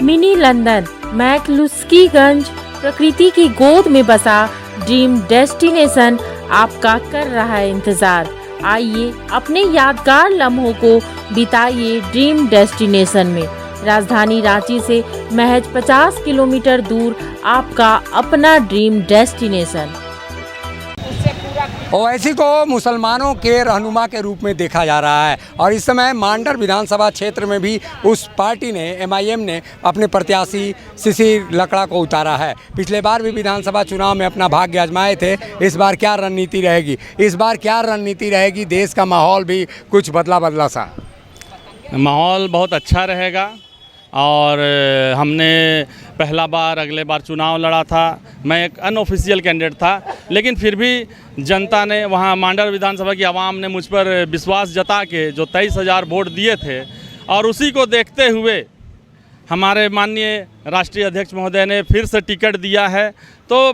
Mini London McCluskieganj प्रकृति की गोद में बसा ड्रीम डेस्टिनेशन आपका कर रहा है इंतजार। आइए अपने यादगार लम्हों को बिताइए ड्रीम डेस्टिनेशन में। राजधानी रांची से महज 50 किलोमीटर दूर आपका अपना ड्रीम डेस्टिनेशन। ओवैसी को मुसलमानों के रहनुमा के रूप में देखा जा रहा है और इस समय मांडर विधानसभा क्षेत्र में भी उस पार्टी ने MIM ने अपने प्रत्याशी शिशिर लकड़ा को उतारा है। पिछले बार भी विधानसभा चुनाव में अपना भाग्य आजमाए थे। इस बार क्या रणनीति रहेगी? देश का माहौल भी कुछ बदला सा। माहौल बहुत अच्छा रहेगा और हमने पहला बार अगले बार चुनाव लड़ा था। मैं एक अनऑफिशियल कैंडिडेट था, लेकिन फिर भी जनता ने वहाँ मांडर विधानसभा की आवाम ने मुझ पर विश्वास जता के जो 23,000 वोट दिए थे और उसी को देखते हुए हमारे माननीय राष्ट्रीय अध्यक्ष महोदय ने फिर से टिकट दिया है। तो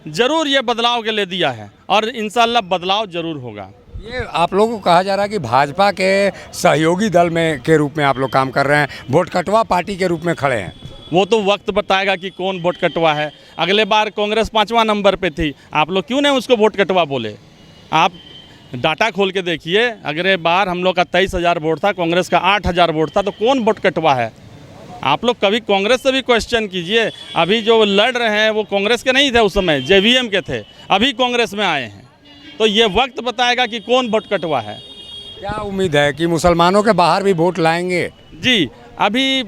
ज़रूर ये बदलाव के लिए दिया है और इंशाल्लाह बदलाव ज़रूर होगा। ये आप लोगों को कहा जा रहा है कि भाजपा के सहयोगी दल में के रूप में आप लोग काम कर रहे हैं, वोट कटवा पार्टी के रूप में खड़े हैं। वो तो वक्त बताएगा कि कौन वोट कटवा है। अगले बार कांग्रेस 5वां नंबर पे थी, आप लोग क्यों नहीं उसको वोट कटवा बोले? आप डाटा खोल के देखिए, अगले बार हम लोग का 23,000 वोट था, कांग्रेस का 8,000 वोट था, तो कौन वोट कटवा है? आप लोग कभी कांग्रेस से भी क्वेश्चन कीजिए। अभी जो लड़ रहे हैं वो कांग्रेस के नहीं थे, उस समय JVM के थे, अभी कांग्रेस में आए हैं। तो ये वक्त बताएगा कि कौन वोट कटवा है। क्या उम्मीद है कि मुसलमानों के बाहर भी वोट लाएंगे? जी, अभी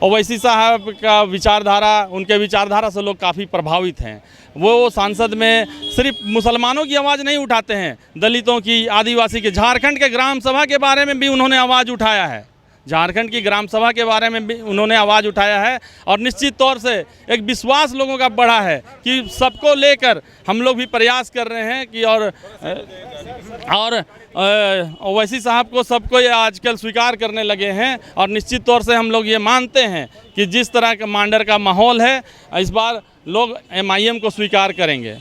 ओवैसी साहब का विचारधारा, उनके विचारधारा से लोग काफ़ी प्रभावित हैं। वो सांसद में सिर्फ मुसलमानों की आवाज़ नहीं उठाते हैं, दलितों की, आदिवासी की। झारखंड के ग्राम सभा के बारे में भी उन्होंने आवाज़ उठाया है। झारखंड की ग्राम सभा के बारे में भी उन्होंने आवाज़ उठाया है और निश्चित तौर से एक विश्वास लोगों का बढ़ा है कि सबको लेकर हम लोग भी प्रयास कर रहे हैं कि और ओवैसी साहब को सबको ये आजकल स्वीकार करने लगे हैं। और निश्चित तौर से हम लोग ये मानते हैं कि जिस तरह का मांडर का माहौल है, इस बार लोग MIM को स्वीकार करेंगे।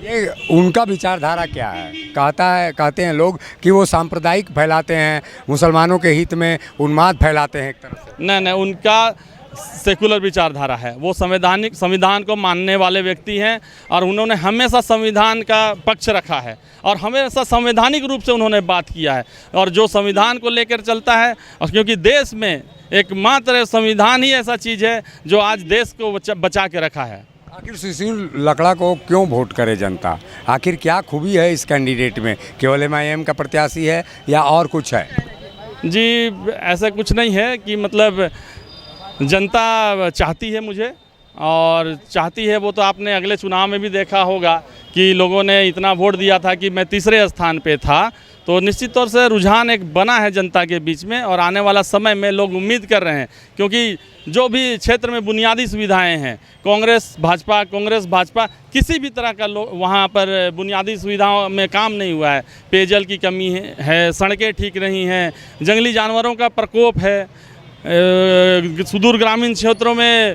ये उनका विचारधारा क्या है? कहते हैं लोग कि वो सांप्रदायिक फैलाते हैं, मुसलमानों के हित में उन्माद फैलाते हैं एक तरह से। नहीं, उनका सेकुलर विचारधारा है। वो संविधान को मानने वाले व्यक्ति हैं और उन्होंने हमेशा संविधान का पक्ष रखा है और हमेशा संवैधानिक रूप से उन्होंने बात किया है और जो संविधान को लेकर चलता है। और क्योंकि देश में एकमात्र संविधान ही ऐसा चीज़ है जो आज देश को बचा के रखा है। आखिर शिशिर लकड़ा को क्यों वोट करे जनता? आखिर क्या खूबी है इस कैंडिडेट में? केवल MIM का प्रत्याशी है या और कुछ है? जी, ऐसा कुछ नहीं है कि मतलब जनता चाहती है मुझे और चाहती है वो तो आपने अगले चुनाव में भी देखा होगा कि लोगों ने इतना वोट दिया था कि मैं तीसरे स्थान पे था। तो निश्चित तौर से रुझान एक बना है जनता के बीच में और आने वाला समय में लोग उम्मीद कर रहे हैं, क्योंकि जो भी क्षेत्र में बुनियादी सुविधाएं हैं, कांग्रेस भाजपा किसी भी तरह का वहाँ पर बुनियादी सुविधाओं में काम नहीं हुआ है। पेयजल की कमी है, सड़कें ठीक नहीं हैं, जंगली जानवरों का प्रकोप है, सुदूर ग्रामीण क्षेत्रों में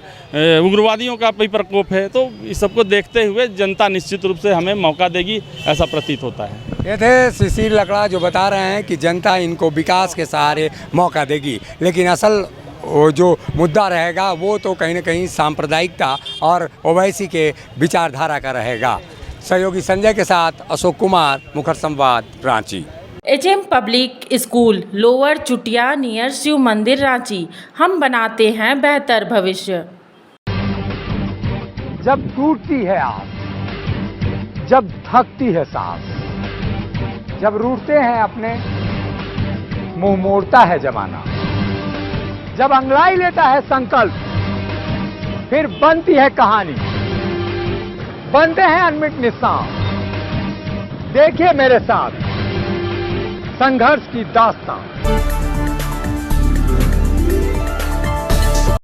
उग्रवादियों का भी प्रकोप है। तो इस सबको देखते हुए जनता निश्चित रूप से हमें मौका देगी, ऐसा प्रतीत होता है। ये थे शिशिर लकड़ा जो बता रहे हैं कि जनता इनको विकास के सहारे मौका देगी, लेकिन असल वो जो मुद्दा रहेगा वो तो कहीं ना कहीं सांप्रदायिकता और ओवैसी के विचारधारा का रहेगा। सहयोगी संजय के साथ Ashok Kumar, Mukhar Samvad, Ranchi. HM public school, lower Chutia, near Shiv Mandir, Ranchi. हम बनाते हैं बेहतर भविष्य। जब टूटती है आस, जब थकती है सांस, जब रूठते हैं अपने, मुंह मोड़ता है जमाना, जब अंगड़ाई लेता है संकल्प, फिर बनती है कहानी, बनते हैं अनमिट निशान। देखिए मेरे साथ संघर्ष की दास्तां।